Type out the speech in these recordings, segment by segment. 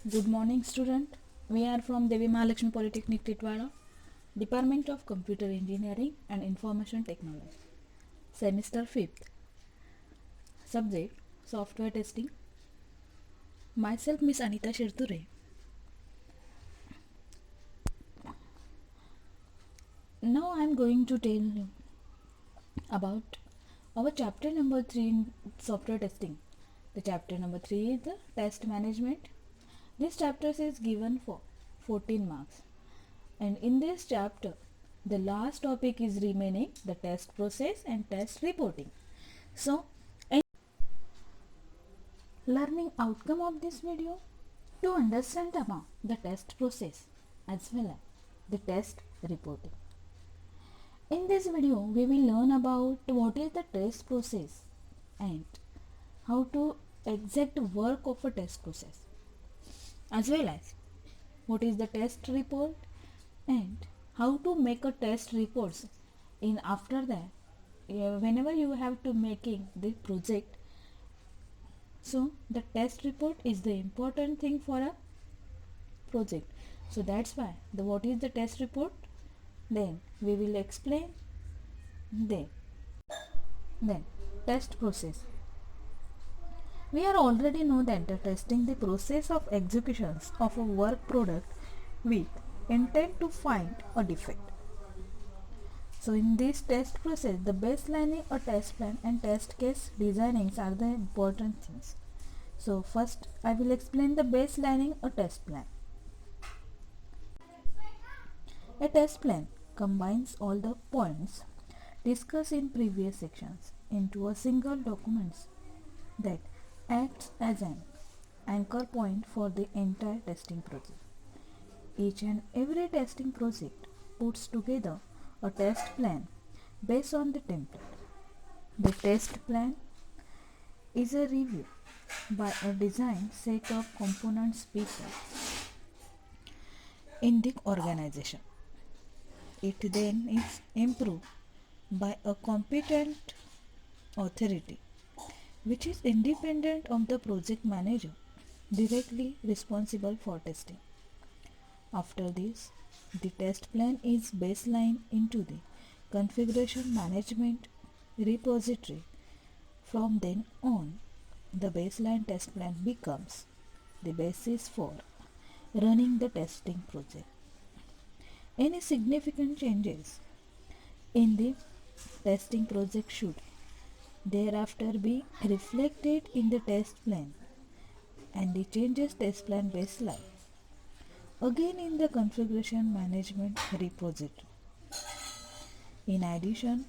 Good morning, student. We are from Devi Mahalakshmi Polytechnic Titwada, Department of Computer Engineering and Information Technology. Semester 5th. Subject Software Testing. Myself, Miss Anita Shirture. Now I am going to tell you about our chapter number 3 in software testing. The chapter number 3 is the test management. This chapter is given for 14 marks. And in this chapter, the last topic is remaining the test process and test reporting. So, learning outcome of this video to understand about the test process as well as the test reporting. In this video, we will learn about what is the test process and how to exact work of a test process, as well as what is the test report and how to make a test reports. In after that, whenever you have to making the project, so the test report is the important thing for a project. So that's why the what is the test report, then we will explain. Then test process. We are already know that the testing the process of executions of a work product with intent to find a defect. So in this test process, the baselining a test plan and test case designings are the important things. So first I will explain the baselining a test plan. A test plan combines all the points discussed in previous sections into a single document that acts as an anchor point for the entire testing project. Each and every testing project puts together a test plan based on the template. The test plan is a review by a design set of components people in the organization. It then is improved by a competent authority which is independent of the project manager, directly responsible for testing. After this, the test plan is baselined into the configuration management repository. From then on, the baseline test plan becomes the basis for running the testing project. Any significant changes in the testing project should thereafter be reflected in the test plan and the changes test plan baseline again in the configuration management repository. In addition,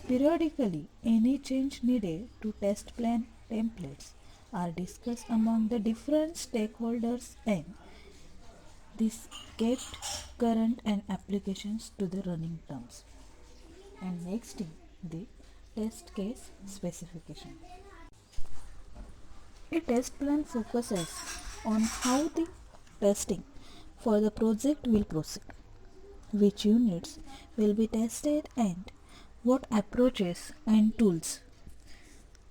periodically any change needed to test plan templates are discussed among the different stakeholders and this kept current and applications to the running terms. And next is the test case specification. A test plan focuses on how the testing for the project will proceed, which units will be tested and what approaches and tools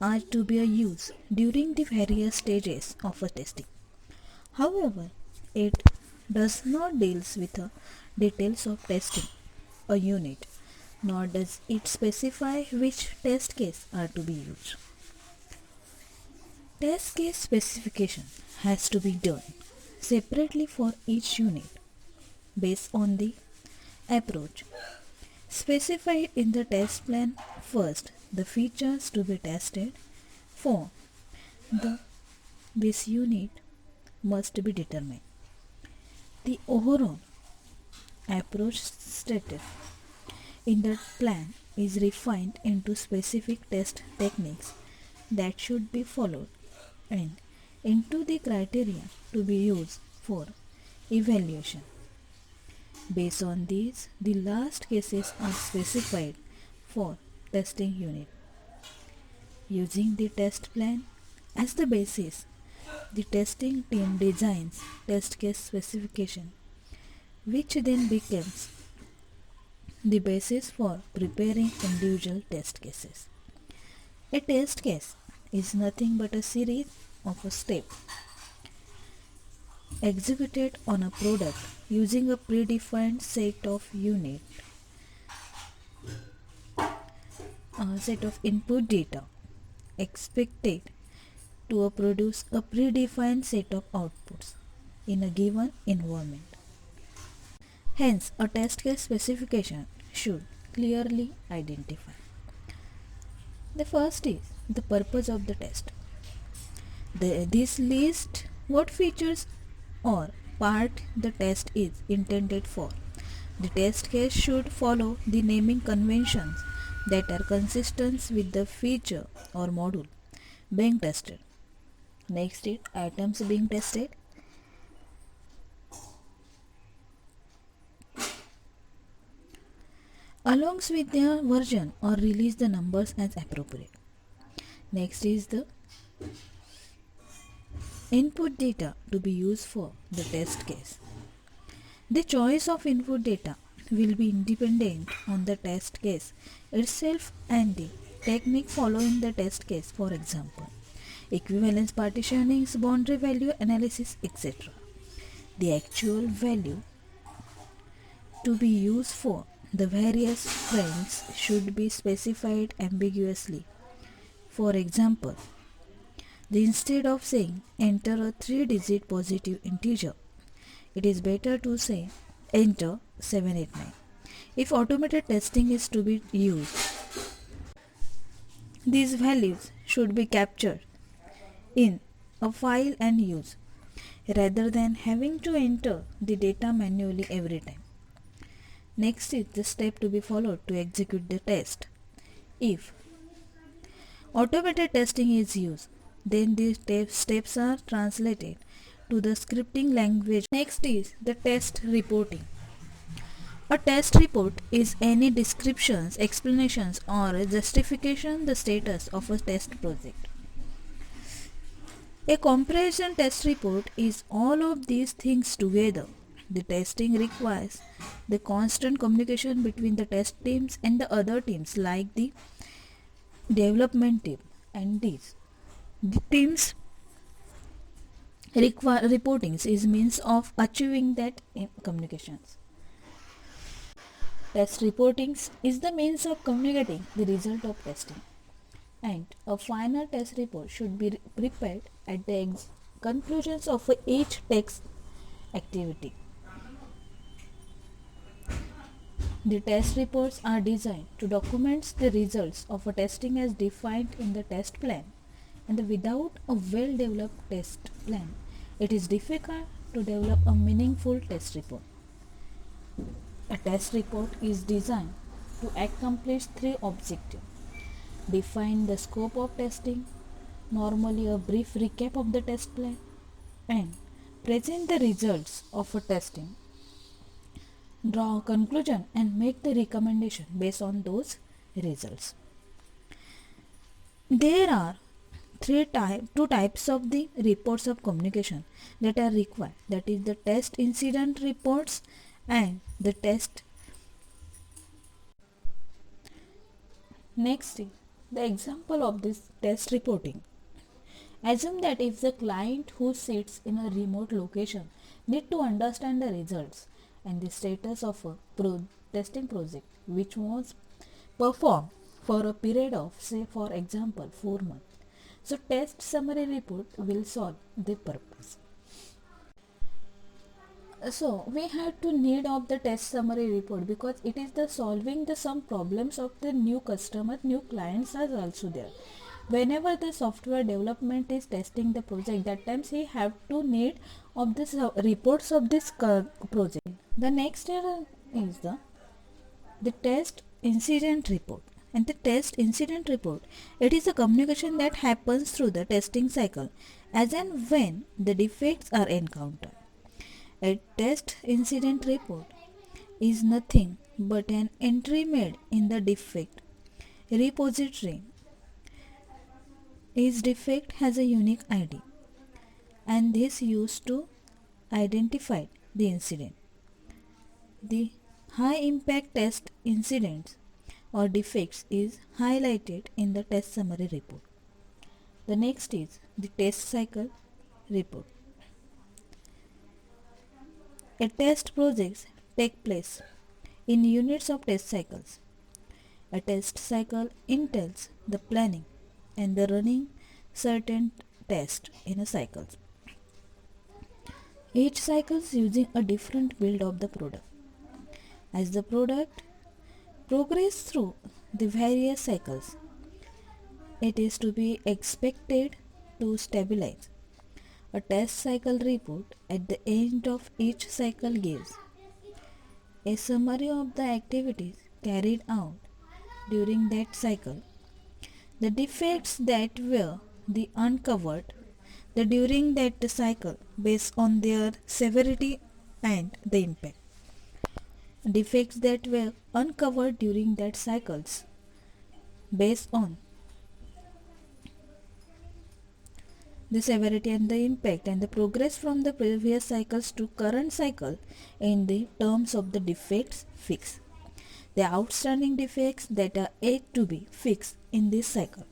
are to be used during the various stages of a testing. However, it does not deal with the details of testing a unit, nor does it specify which test case are to be used. Test case specification has to be done separately for each unit based on the approach specified in the test plan. First, the features to be tested for this unit must be determined. The overall approach stated in the plan is refined into specific test techniques that should be followed and into the criteria to be used for evaluation. Based on these, the last cases are specified for testing unit. Using the test plan as the basis, the testing team designs test case specification, which then becomes the basis for preparing individual test cases. A test case is nothing but a series of steps executed on a product using a predefined set of input data expected to produce a predefined set of outputs in a given environment. Hence, a test case specification should clearly identify. The first is the purpose of the test. This lists what features or part the test is intended for. The test case should follow the naming conventions that are consistent with the feature or module being tested. Next is items being tested. Along with their version or release the numbers as appropriate. Next is the input data to be used for the test case. The choice of input data will be independent on the test case itself and the technique following the test case, for example, equivalence partitioning, boundary value analysis, etc. The actual value to be used for the various frames should be specified ambiguously. For example, instead of saying enter a 3-digit positive integer, it is better to say enter 789. If automated testing is to be used, these values should be captured in a file and used, rather than having to enter the data manually every time. Next is the step to be followed to execute the test. If automated testing is used, then these steps are translated to the scripting language. Next is the test reporting. A test report is any descriptions, explanations, or justification the status of a test project. A comparison test report is all of these things together. The testing requires the constant communication between the test teams and the other teams like the development team, and the teams reportings is means of achieving that communications. Test reportings is the means of communicating the result of testing, and a final test report should be prepared at the conclusions of each test activity. The test reports are designed to document the results of a testing as defined in the test plan, and without a well-developed test plan, it is difficult to develop a meaningful test report. A test report is designed to accomplish 3 objectives. Define the scope of testing, normally a brief recap of the test plan, and present the results of a testing. Draw a conclusion and make the recommendation based on those results. There are two types of the reports of communication that are required, that is the test incident reports and the test. Next is the example of this test reporting. Assume that if the client who sits in a remote location need to understand the results and the status of a testing project which was performed for a period of, say for example, 4 months. So test summary report will solve the purpose. So we have to need of the test summary report because it is the solving the some problems of the new customer, new clients are also there. Whenever the software development is testing the project, that times he have to need of this reports of this project. The next is the test incident report. And the test incident report, it is a communication that happens through the testing cycle as and when the defects are encountered. A test incident report is nothing but an entry made in the defect repository. Each defect has a unique ID, and this used to identify the incident. The high impact test incidents or defects is highlighted in the test summary report. The next is the test cycle report. A test projects take place in units of test cycles. A test cycle entails the planning and the running certain tests in a cycle. Each cycle is using a different build of the product. As the product progresses through the various cycles, it is to be expected to stabilize. A test cycle report at the end of each cycle gives a summary of the activities carried out during that cycle, the defects that were uncovered during that cycle based on their severity and the impact. Defects that were uncovered during that cycles based on the severity and the impact and the progress from the previous cycles to current cycle in the terms of the defects fixed. The outstanding defects that are yet to be fixed in this cycle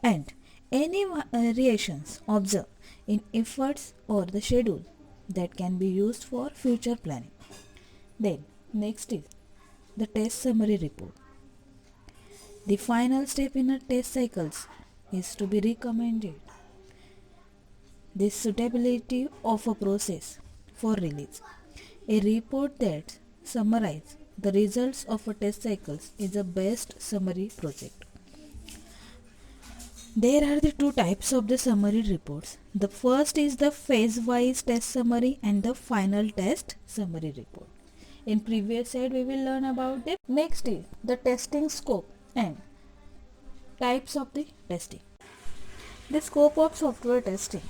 and any variations observed in efforts or the schedule that can be used for future planning. Then next is the test summary report. The final step in a test cycles is to be recommended the suitability of a process for release. A report that summarizes the results of a test cycles is the best summary project. There are the two types of the summary reports. The first is the phase-wise test summary and the final test summary report. In previous slide we will learn about them. Next is the testing scope and types of the testing. The scope of software testing.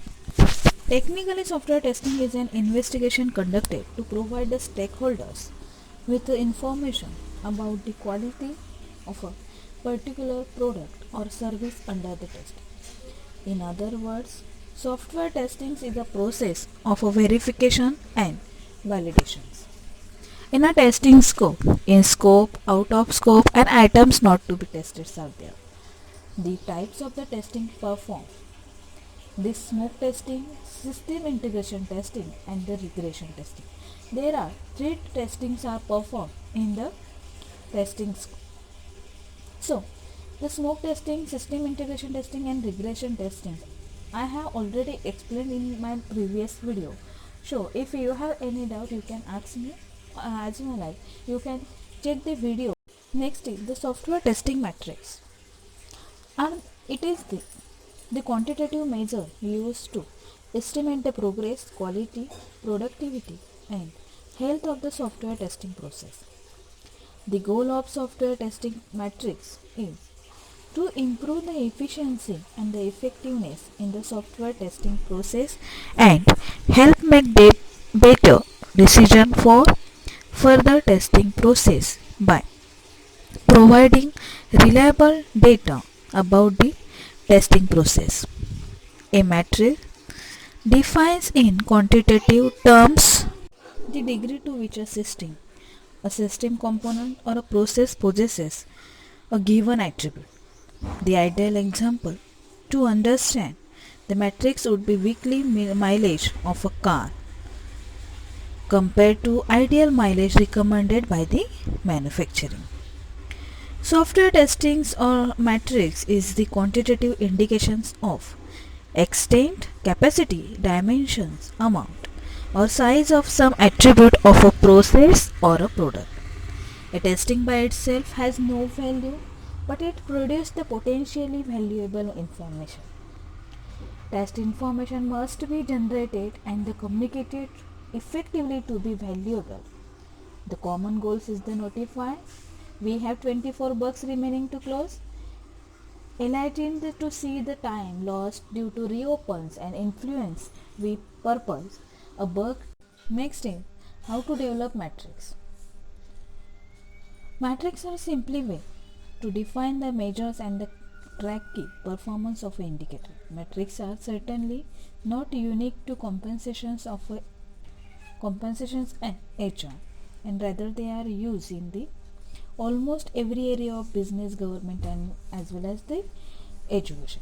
Technically, software testing is an investigation conducted to provide the stakeholders with the information about the quality of a particular product or service under the test. In other words, software testing is a process of a verification and validations. In a testing scope, in scope, out of scope and items not to be tested are there. The types of the testing performed. This smoke testing, system integration testing and the regression testing. There are three testings are performed in the testing scope. So, the smoke testing, system integration testing and regression testing I have already explained in my previous video. So, if you have any doubt you can ask me as you like. You can check the video. Next is the software testing matrix. And it is the quantitative measure used to estimate the progress, quality, productivity and health of the software testing process. The goal of software testing matrix is to improve the efficiency and the effectiveness in the software testing process and help make better decision for further testing process by providing reliable data about the testing process. A matrix defines in quantitative terms the degree to which a system component or a process possesses a given attribute. The ideal example to understand the matrix would be weekly mileage of a car compared to ideal mileage recommended by the manufacturing. Software testings or matrix is the quantitative indications of extent, capacity, dimensions, amount or size of some attribute of a process or a product. A testing by itself has no value, but it produces the potentially valuable information. Test information must be generated and communicated effectively to be valuable. The common goals is the notify. We have 24 bugs remaining to close. Enlightened to see the time lost due to reopens and influence we purpose a bug. Next is how to develop matrix. Matrix are simply way to define the measures and the track key performance of an indicator. Metrics are certainly not unique to compensations and HR, and rather they are used in the almost every area of business, government and as well as the education.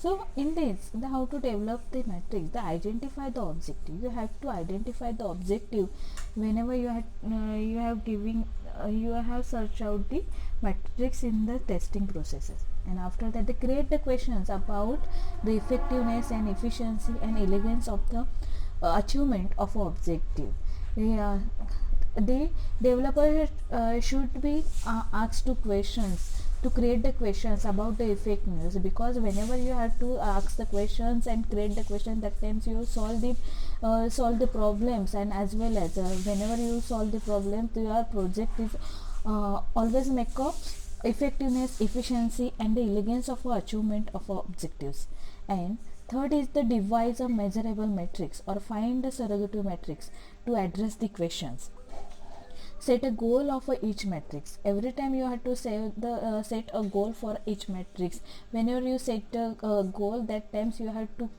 So in this, the how to develop the matrix, the identify the objective. You have to identify the objective whenever you have giving you have searched out the matrix in the testing processes, and after that they create the questions about the effectiveness and efficiency and elegance of the achievement of objective. Yeah, the developer should be asked to questions to create the questions about the effectiveness, because whenever you have to ask the questions and create the question, that times you solve the problems, and as well as whenever you solve the problem, your project is always make up effectiveness, efficiency and the elegance of achievement of objectives. And third is the devise a measurable matrix or find a surrogate matrix to address the questions. Set a goal of each matrix. Every time you have to set a goal for each matrix. Whenever you set a goal, that times you have to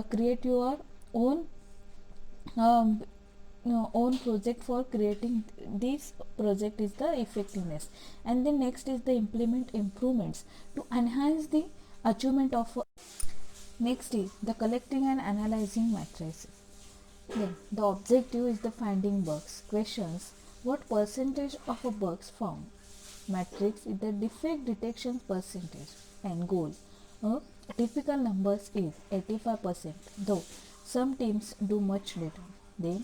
create your own own project for creating this project is the effectiveness. And then next is the implement improvements to enhance the achievement of. Next is the collecting and analyzing matrices. Then the objective is the finding bugs. Questions: what percentage of a bugs found? Matrix is the defect detection percentage. And goal: a typical numbers is 85%, though some teams do much better. Then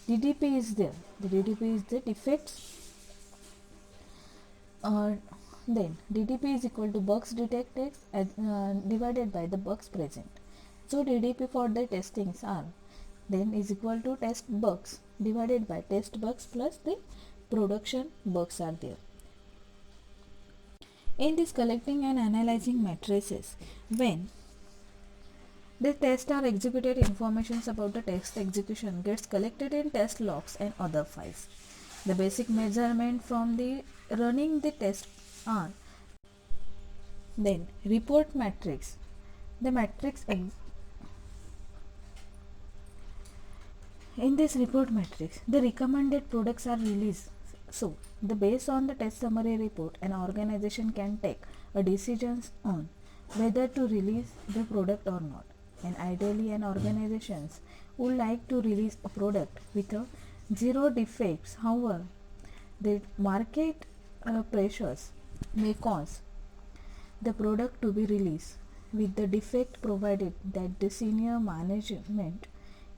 DDP is there. The DDP is the defects. Then DDP is equal to bugs detected divided by the bugs present. So DDP for the testings are then is equal to test bugs divided by test bugs plus the production bugs are there. In this collecting and analyzing matrices, when the tests are executed, information about the test execution gets collected in test logs and other files. The basic measurement from the running the test are then report matrix. The matrix in this report matrix, the recommended products are released. So, based on the test summary report, an organization can take a decisions on whether to release the product or not. And ideally, an organizations would like to release a product with a zero defects. However, the market pressures may cause the product to be released with the defect, provided that the senior management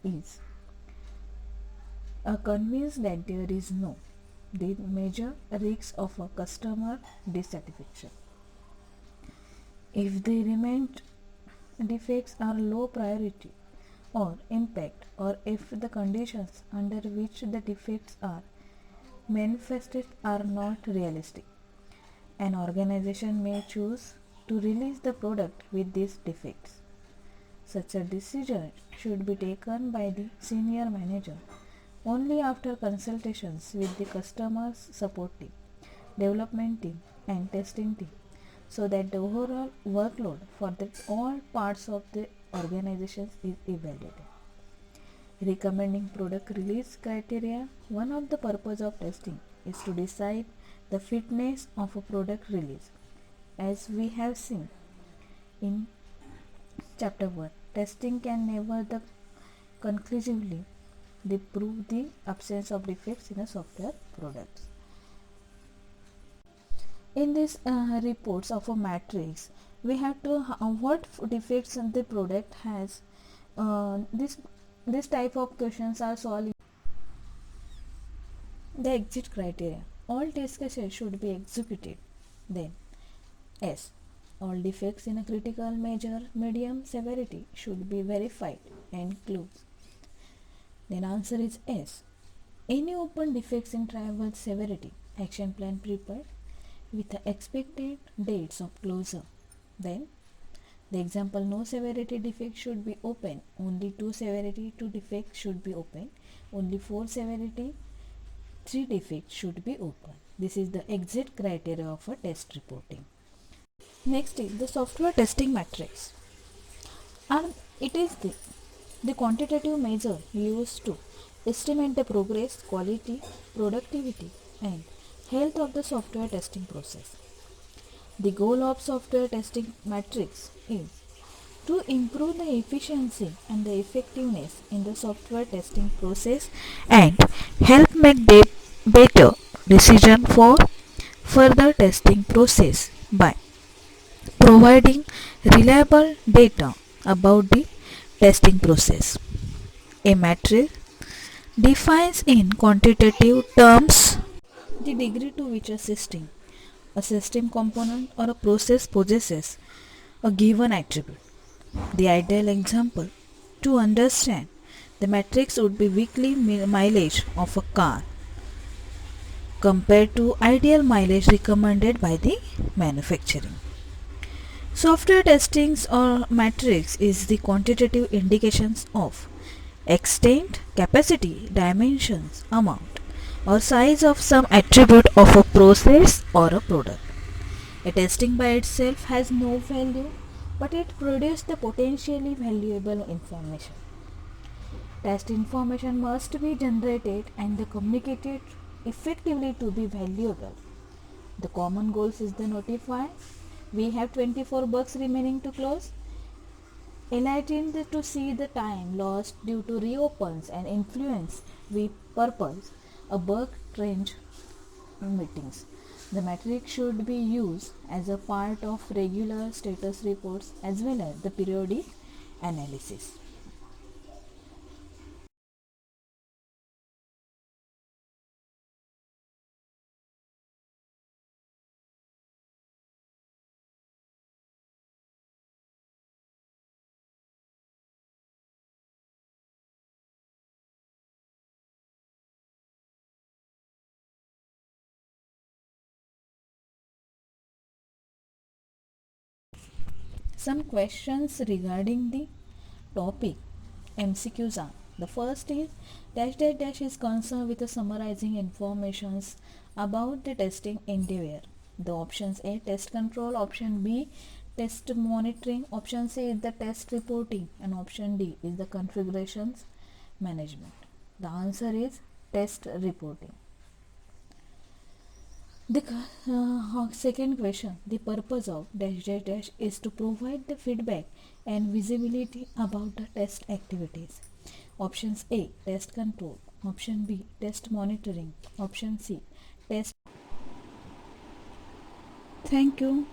is convinced that there is no the major risk of a customer dissatisfaction. If the remained defects are low priority or impact, or if the conditions under which the defects are manifested are not realistic, an organization may choose to release the product with these defects. Such a decision should be taken by the senior manager only after consultations with the customer's support team, development team and testing team, so that the overall workload for all parts of the organization is evaluated. Recommending product release criteria. One of the purpose of testing is to decide the fitness of a product release. As we have seen in chapter 1, testing can never conclusively they prove the absence of defects in a software product. In these reports of a matrix, we have to what defects the product has. This type of questions are solved. The exit criteria. All test cases should be executed. Then S. All defects in a critical, major, medium severity should be verified and closed. Then answer is S. Any open defects in triable severity, action plan prepared with the expected dates of closure. Then the example, no severity defect should be open, only 2 severity 2 defects should be open, only 4 severity 3 defects should be open. This is the exit criteria of a test reporting. Next is the software testing matrix. And it is the quantitative measure used to estimate the progress, quality, productivity and health of the software testing process. The goal of software testing matrix is to improve the efficiency and the effectiveness in the software testing process and help make better decision for further testing process by providing reliable data about the testing process. A matrix defines in quantitative terms the degree to which a system component or a process possesses a given attribute. The ideal example to understand the matrix would be weekly mileage of a car compared to ideal mileage recommended by the manufacturing. Software testings or matrix is the quantitative indications of extent, capacity, dimensions, amount or size of some attribute of a process or a product. A testing by itself has no value, but it produces the potentially valuable information. Test information must be generated and communicated effectively to be valuable. The common goals is the notify. We have 24 bugs remaining to close. Enlightened to see the time lost due to reopens and influence we purpose a bug range meetings. The matrix should be used as a part of regular status reports as well as the periodic analysis. Some questions regarding the topic MCQs are: the first is dash dash dash is concerned with the summarizing informations about the testing endeavor. The options A test control, option B test monitoring, option C is the test reporting, and option D is the configurations management. The answer is test reporting. The second question: the purpose of dash dash dash is to provide the feedback and visibility about the test activities. Options A test control, option B test monitoring, option C test. Thank you.